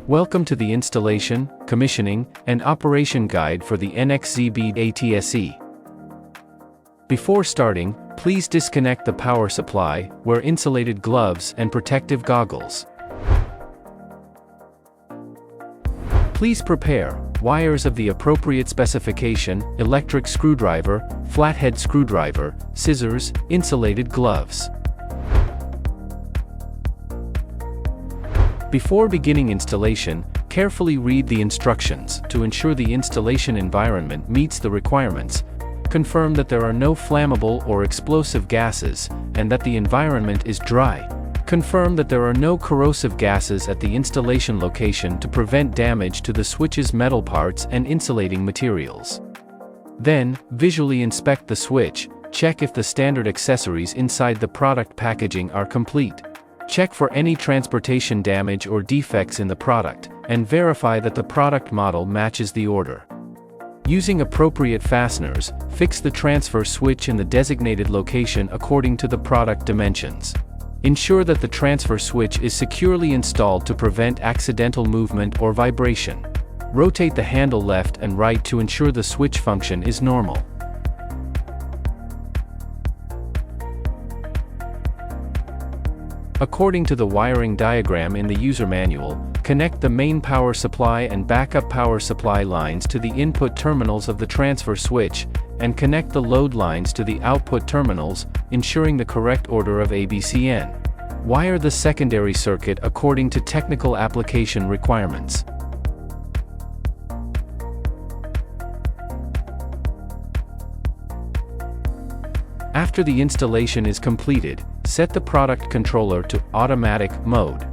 Welcome to the installation, commissioning, and operation guide for the NXZB ATSE. Before starting, please disconnect the power supply, wear insulated gloves and protective goggles. Please prepare wires of the appropriate specification, electric screwdriver, flathead screwdriver, scissors, insulated gloves. Before beginning installation, carefully read the instructions to ensure the installation environment meets the requirements. Confirm that there are no flammable or explosive gases, and that the environment is dry. Confirm that there are no corrosive gases at the installation location to prevent damage to the switch's metal parts and insulating materials. Then, visually inspect the switch, check if the standard accessories inside the product packaging are complete. Check for any transportation damage or defects in the product, and verify that the product model matches the order. Using appropriate fasteners, fix the transfer switch in the designated location according to the product dimensions. Ensure that the transfer switch is securely installed to prevent accidental movement or vibration. Rotate the handle left and right to ensure the switch function is normal. According to the wiring diagram in the user manual, connect the main power supply and backup power supply lines to the input terminals of the transfer switch, and connect the load lines to the output terminals, ensuring the correct order of ABCN. Wire the secondary circuit according to technical application requirements. After the installation is completed, set the product controller to automatic mode.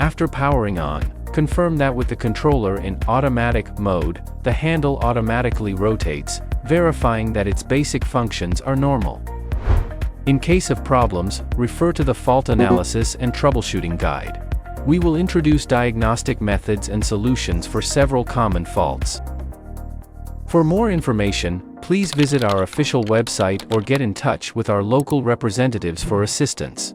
After powering on, confirm that with the controller in automatic mode, the handle automatically rotates, verifying that its basic functions are normal. In case of problems, refer to the fault analysis and troubleshooting guide. We will introduce diagnostic methods and solutions for several common faults. For more information, please visit our official website or get in touch with our local representatives for assistance.